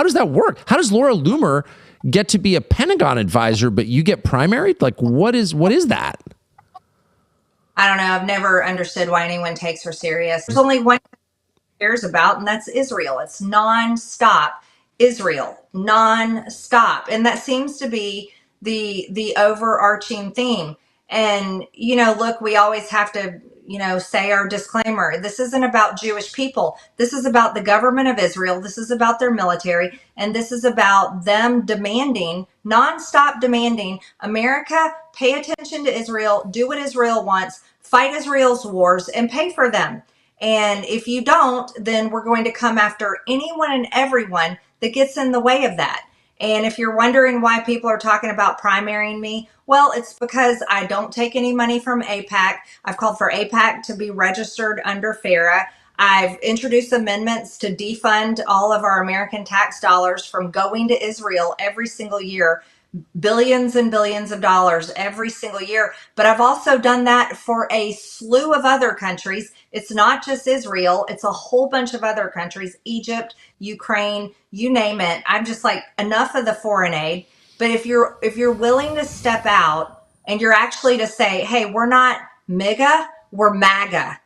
how does that work? How does Laura Loomer get to be a Pentagon advisor, but you get primaried? Like, what is that? I don't know. I've never understood why anyone takes her serious. There's only one cares about, and that's Israel. It's nonstop Israel, nonstop, and that seems to be the overarching theme. And look, we always have to say our disclaimer. This isn't about Jewish people. This is about the government of Israel. This is about their military, and this is about them demanding, nonstop demanding, America, pay attention to Israel, do what Israel wants, fight Israel's wars, and pay for them. And if you don't, then we're going to come after anyone and everyone that gets in the way of that. And if you're wondering why people are talking about primarying me, well, it's because I don't take any money from AIPAC. I've called for AIPAC to be registered under FARA. I've introduced amendments to defund all of our American tax dollars from going to Israel every single year, billions and billions of dollars every single year. But I've also done that for a slew of other countries. It's not just Israel. It's a whole bunch of other countries, Egypt, Ukraine, you name it. I'm just like, enough of the foreign aid. But if you're willing to step out and you're actually to say, hey, we're not MAGA, we're MAGA.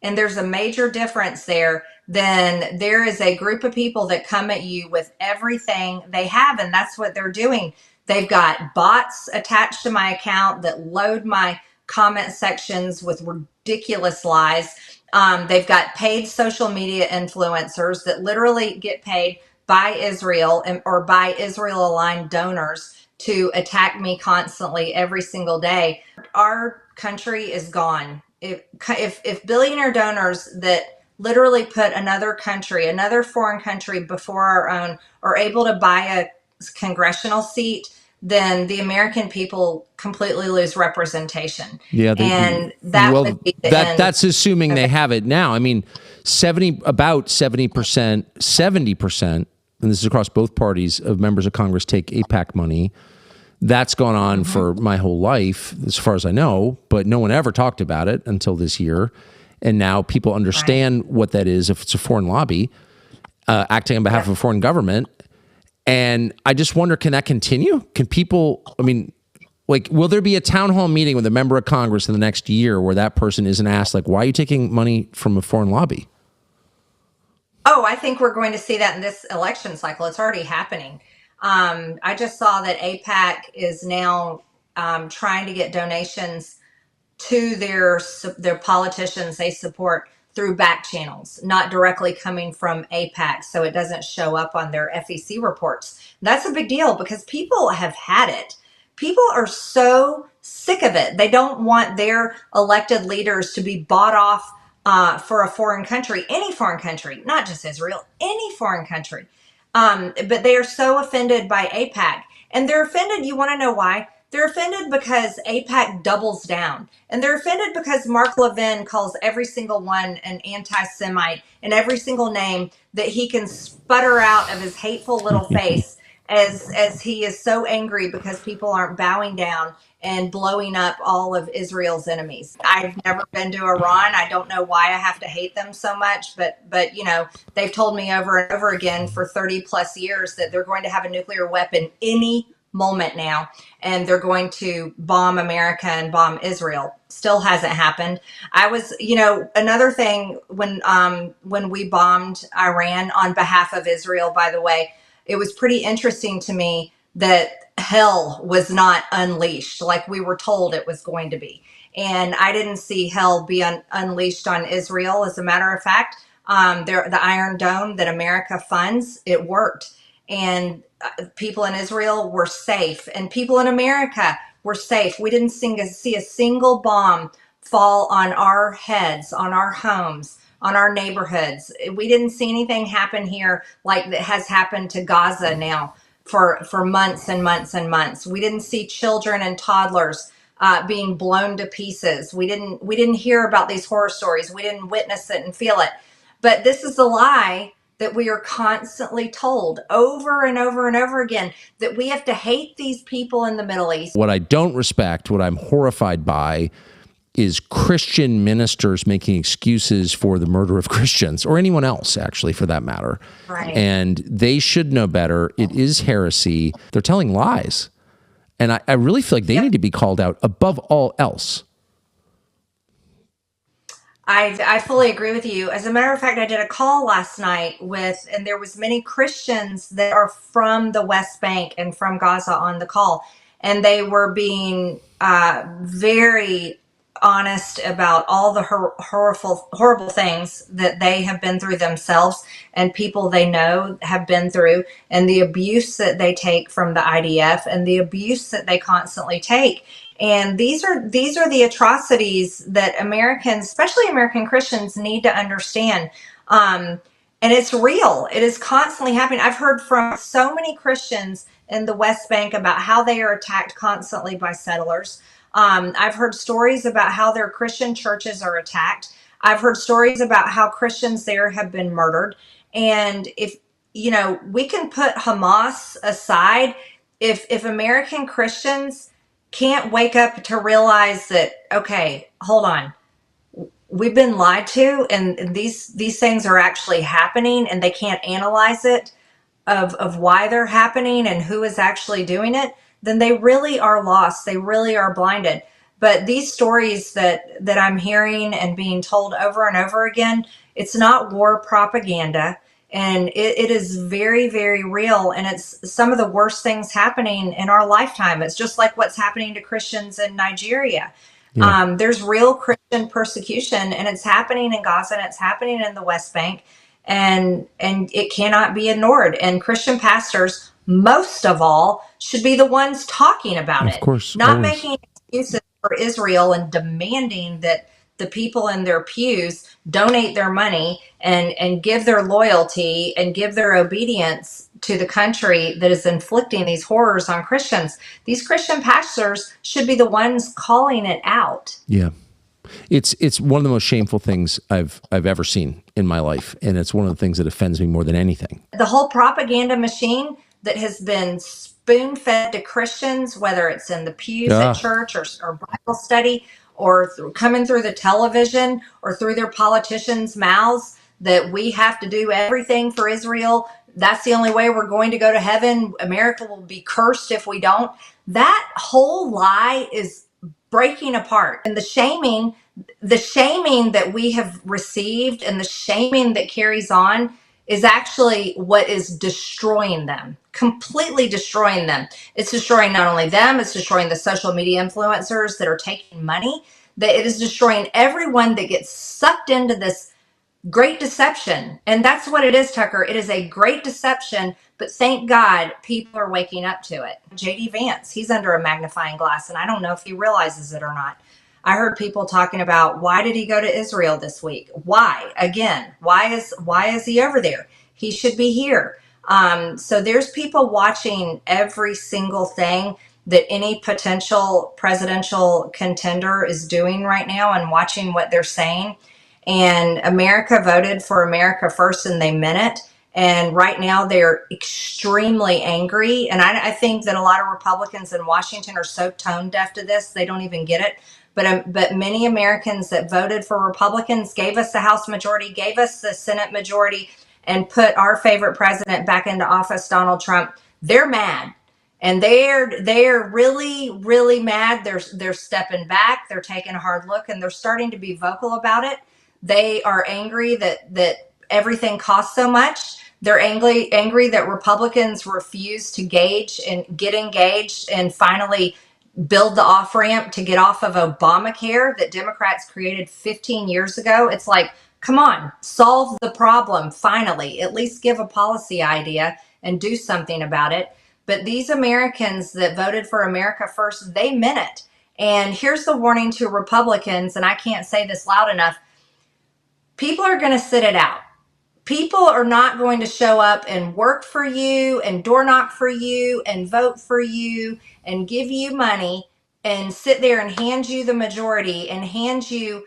And there's a major difference there. Then there is a group of people that come at you with everything they have. And that's what they're doing. They've got bots attached to my account that load my comment sections with ridiculous lies. They've got paid social media influencers that literally get paid by Israel or by Israel-aligned donors to attack me constantly every single day. Our country is gone. If billionaire donors that literally put another country, another foreign country before our own, are able to buy a congressional seat, then the American people completely lose representation. Yeah, and that would be the end. That's assuming they have it now. I mean, about 70%, and this is across both parties, of members of Congress take AIPAC money. That's gone on for my whole life, as far as I know, but no one ever talked about it until this year. And now people understand what that is if it's a foreign lobby acting on behalf of a foreign government. And I just wonder, can that continue? Can people, will there be a town hall meeting with a member of Congress in the next year where that person isn't asked, why are you taking money from a foreign lobby? Oh, I think we're going to see that in this election cycle. It's already happening. I just saw that AIPAC is now trying to get donations to their politicians they support through back channels, not directly coming from AIPAC, so it doesn't show up on their FEC reports. That's a big deal because people have had it. People are so sick of it. They don't want their elected leaders to be bought off for a foreign country, any foreign country, not just Israel, any foreign country. But they are so offended by AIPAC. And they're offended, you want to know why? They're offended because AIPAC doubles down. And they're offended because Mark Levin calls every single one an anti-Semite and every single name that he can sputter out of his hateful little face as he is so angry because people aren't bowing down and blowing up all of Israel's enemies. I've never been to Iran. I don't know why I have to hate them so much, but they've told me over and over again for 30 plus years that they're going to have a nuclear weapon any moment now, and they're going to bomb America and bomb Israel. Still hasn't happened. I was, another thing when we bombed Iran on behalf of Israel, by the way, it was pretty interesting to me that hell was not unleashed like we were told it was going to be. And I didn't see hell be unleashed on Israel. As a matter of fact, the Iron Dome that America funds, it worked. And people in Israel were safe, and people in America were safe. We didn't see a single bomb fall on our heads, on our homes, on our neighborhoods. We didn't see anything happen here like that has happened to Gaza now for months and months and months. We didn't see children and toddlers being blown to pieces. We didn't hear about these horror stories. We didn't witness it and feel it. But this is a lie that we are constantly told over and over and over again, that we have to hate these people in the Middle East. What I don't respect, what I'm horrified by, is Christian ministers making excuses for the murder of Christians, or anyone else, actually, for that matter. Right. And they should know better. It is heresy. They're telling lies. And I really feel like they need to be called out above all else. I fully agree with you. As a matter of fact, I did a call last night and there was many Christians that are from the West Bank and from Gaza on the call, and they were being very honest about all the horrible things that they have been through themselves and people they know have been through, and the abuse that they take from the IDF and the abuse that they constantly take. And these are the atrocities that Americans, especially American Christians, need to understand. And it's real. It is constantly happening. I've heard from so many Christians in the West Bank about how they are attacked constantly by settlers. I've heard stories about how their Christian churches are attacked. I've heard stories about how Christians there have been murdered. And if, we can put Hamas aside, if American Christians can't wake up to realize that, okay, hold on, we've been lied to, and these things are actually happening, and they can't analyze it of why they're happening and who is actually doing it, then they really are lost. They really are blinded. But these stories that I'm hearing and being told over and over again, it's not war propaganda. And it is very, very real. And it's some of the worst things happening in our lifetime. It's just like what's happening to Christians in Nigeria. Yeah. There's real Christian persecution, and it's happening in Gaza, and it's happening in the West Bank. And it cannot be ignored. And Christian pastors, most of all, should be the ones talking about Of it, course, not always. making excuses for Israel and demanding that the people in their pews donate their money and give their loyalty and give their obedience to the country that is inflicting these horrors on Christians. These Christian pastors should be the ones calling it out. Yeah. It's one of the most shameful things I've ever seen in my life, and it's one of the things that offends me more than anything. The whole propaganda machine that has been spoon-fed to Christians, whether it's in the pews at church or Bible study, or coming through the television or through their politicians' mouths, that we have to do everything for Israel. That's the only way we're going to go to heaven. America will be cursed if we don't. That whole lie is breaking apart. And the shaming that we have received and the shaming that carries on is actually what is destroying them, completely destroying them. It's destroying not only them, it's destroying the social media influencers that are taking money, that it is destroying everyone that gets sucked into this great deception. And that's what it is, Tucker. It is a great deception, but thank God people are waking up to it. JD Vance, he's under a magnifying glass, and I don't know if he realizes it or not. I heard people talking about, why did he go to Israel this week? Why? Again, why is he over there? He should be here. So there's people watching every single thing that any potential presidential contender is doing right now and watching what they're saying. And America voted for America first, and they meant it. And right now they're extremely angry. And I think that a lot of Republicans in Washington are so tone deaf to this, they don't even get it. But many Americans that voted for Republicans, gave us the House majority, gave us the Senate majority, and put our favorite president back into office, Donald Trump, they're mad. And they're really, really mad. They're stepping back. They're taking a hard look, and they're starting to be vocal about it. They are angry that everything costs so much. They're angry that Republicans refuse to get engaged and finally build the off ramp to get off of Obamacare that Democrats created 15 years ago. It's like, come on, solve the problem finally. At least give a policy idea and do something about it. But these Americans that voted for America first, they meant it. And here's the warning to Republicans, and I can't say this loud enough. People are going to sit it out. People are not going to show up and work for you and door knock for you and vote for you and give you money and sit there and hand you the majority and hand you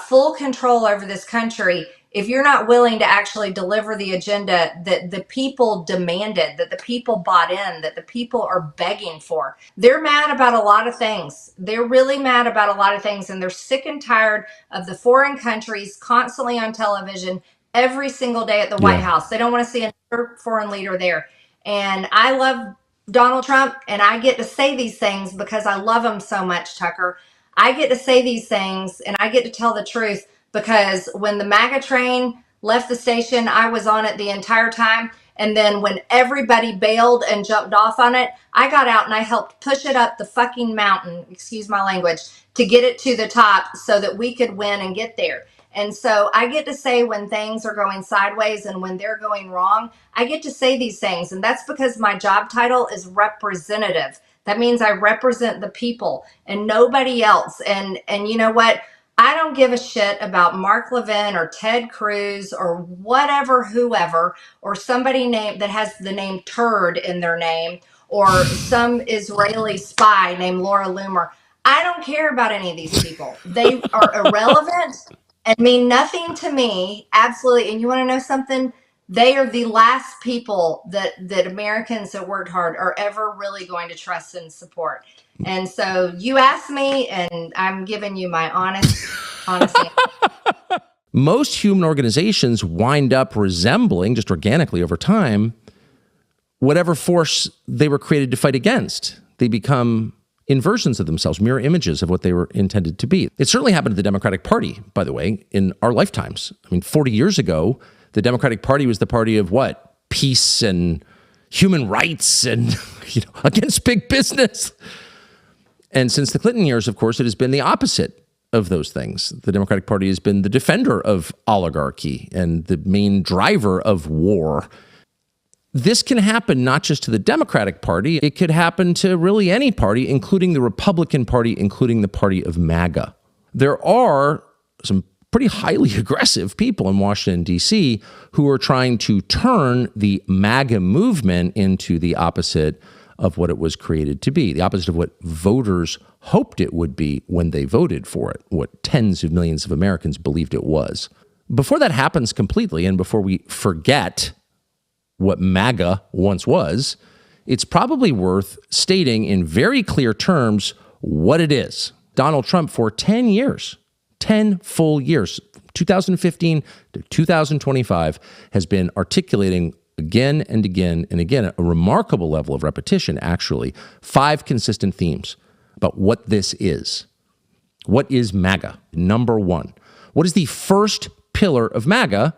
full control over this country if you're not willing to actually deliver the agenda that the people demanded, that the people bought in, that the people are begging for. They're mad about a lot of things. They're really mad about a lot of things, and they're sick and tired of the foreign countries constantly on television every single day at the White House. They don't want to see another foreign leader there. And I love Donald Trump, and I get to say these things because I love him so much, Tucker. I get to say these things and I get to tell the truth because when the MAGA train left the station, I was on it the entire time. And then when everybody bailed and jumped off on it, I got out and I helped push it up the fucking mountain, excuse my language, to get it to the top so that we could win and get there. And so I get to say when things are going sideways and when they're going wrong, I get to say these things. And that's because my job title is representative. That means I represent the people and nobody else. And you know what? I don't give a shit about Mark Levin or Ted Cruz or whatever, whoever, or somebody named that has the name Turd in their name, or some Israeli spy named Laura Loomer. I don't care about any of these people. They are irrelevant and mean nothing to me. Absolutely. And you want to know something? They are the last people that Americans that worked hard are ever really going to trust and support. And so you asked me, and I'm giving you my honest answer. Most human organizations wind up resembling, just organically over time, whatever force they were created to fight against. They become inversions of themselves, mirror images of what they were intended to be. It certainly happened to the Democratic Party, by the way, in our lifetimes. I mean, 40 years ago, the Democratic Party was the party of what? Peace and human rights and against big business. And since the Clinton years, of course, it has been the opposite of those things. The Democratic Party has been the defender of oligarchy and the main driver of war. This can happen not just to the Democratic Party. It could happen to really any party, including the Republican Party, including the party of MAGA. There are some pretty highly aggressive people in Washington, D.C., who are trying to turn the MAGA movement into the opposite of what it was created to be, the opposite of what voters hoped it would be when they voted for it, what tens of millions of Americans believed it was. Before that happens completely, and before we forget what MAGA once was, it's probably worth stating in very clear terms what it is. Donald Trump, for 10 years, 10 full years, 2015 to 2025, has been articulating again and again and again, a remarkable level of repetition, actually, 5 consistent themes about what this is. What is MAGA? Number 1. What is the first pillar of MAGA?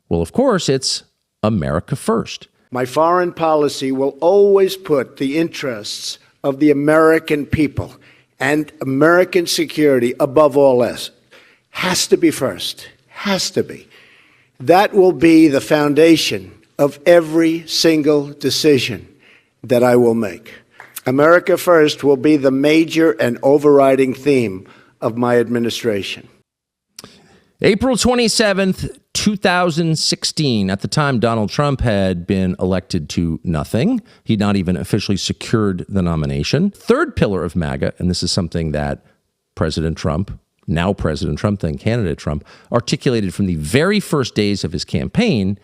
Well, of course, it's America first. My foreign policy will always put the interests of the American people and American security above all else. Has to be first. Has to be. That will be the foundation of every single decision that I will make. America first will be the major and overriding theme of my administration. April 27th, 2016. At the time, Donald Trump had been elected to nothing. He'd not even officially secured the nomination. Third pillar of MAGA, and this is something that President Trump, now President Trump, then candidate Trump, articulated from the very first days of his campaign,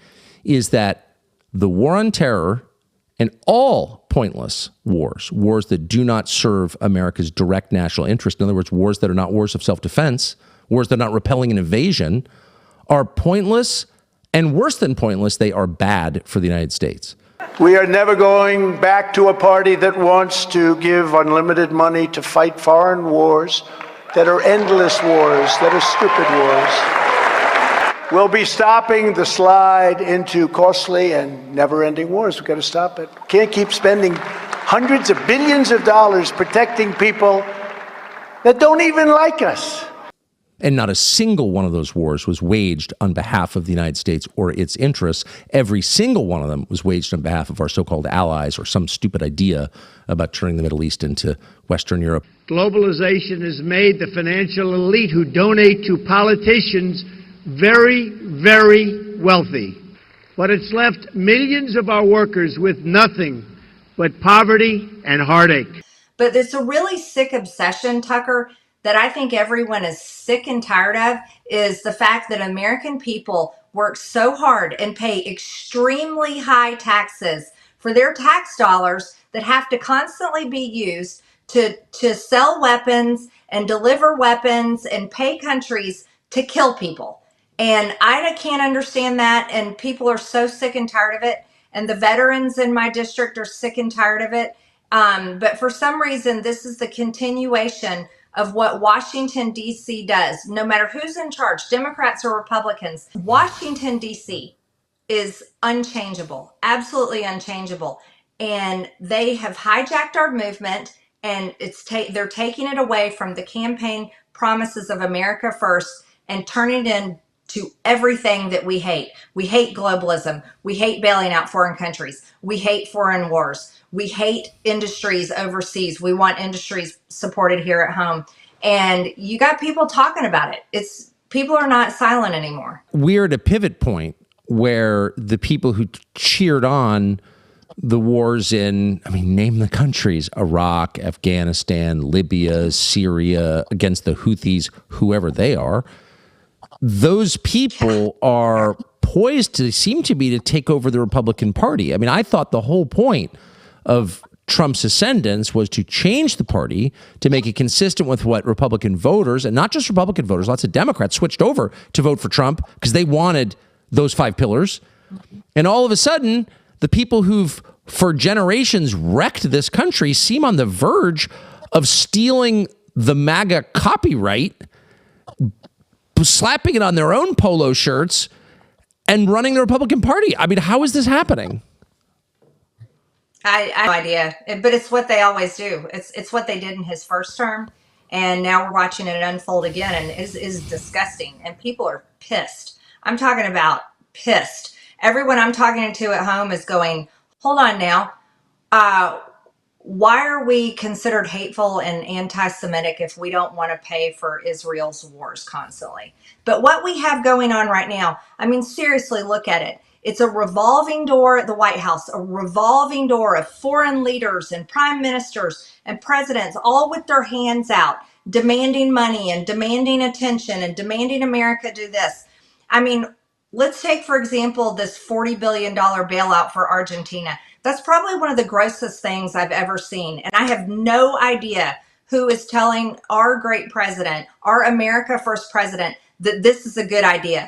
is that the war on terror and all pointless wars, wars that do not serve America's direct national interest, in other words, wars that are not wars of self-defense, wars that are not repelling an invasion, are pointless, and worse than pointless, they are bad for the United States. We are never going back to a party that wants to give unlimited money to fight foreign wars that are endless wars, that are stupid wars. We'll be stopping the slide into costly and never-ending wars. We've got to stop it. Can't keep spending hundreds of billions of dollars protecting people that don't even like us. And not a single one of those wars was waged on behalf of the United States or its interests. Every single one of them was waged on behalf of our so-called allies or some stupid idea about turning the Middle East into Western Europe. Globalization has made the financial elite who donate to politicians very, very wealthy. But it's left millions of our workers with nothing but poverty and heartache. But it's a really sick obsession, Tucker, that I think everyone is sick and tired of is the fact that American people work so hard and pay extremely high taxes for their tax dollars that have to constantly be used to sell weapons and deliver weapons and pay countries to kill people. And I can't understand that. And people are so sick and tired of it. And the veterans in my district are sick and tired of it. But for some reason, this is the continuation of what Washington, D.C. does. No matter who's in charge, Democrats or Republicans, Washington, D.C. is unchangeable, absolutely unchangeable. And they have hijacked our movement, and they're taking it away from the campaign promises of America First and turning it into everything that we hate. We hate globalism. We hate bailing out foreign countries. We hate foreign wars. We hate industries overseas. We want industries supported here at home. And you got people talking about it. People are not silent anymore. We're at a pivot point where the people who cheered on the wars in, name the countries, Iraq, Afghanistan, Libya, Syria, against the Houthis, whoever they are, those people are poised to take over the Republican Party. I thought the whole point of Trump's ascendance was to change the party, to make it consistent with what Republican voters, and not just Republican voters, lots of Democrats switched over to vote for Trump because they wanted those 5 pillars. And all of a sudden, the people who've for generations wrecked this country seem on the verge of stealing the MAGA copyright, slapping it on their own polo shirts, and running the Republican Party. How is this happening? I have no idea, but it's what they always do. It's what they did in his first term, and now we're watching it unfold again, and it is disgusting, and people are pissed. I'm talking about pissed. Everyone I'm talking to at home is going, hold on now. Why are we considered hateful and anti-Semitic if we don't want to pay for Israel's wars constantly? But what we have going on right now, seriously, look at it. It's a revolving door at the White House, a revolving door of foreign leaders and prime ministers and presidents, all with their hands out, demanding money and demanding attention and demanding America do this. Let's take, for example, this $40 billion bailout for Argentina. That's probably one of the grossest things I've ever seen. And I have no idea who is telling our great president, our America First president, that this is a good idea.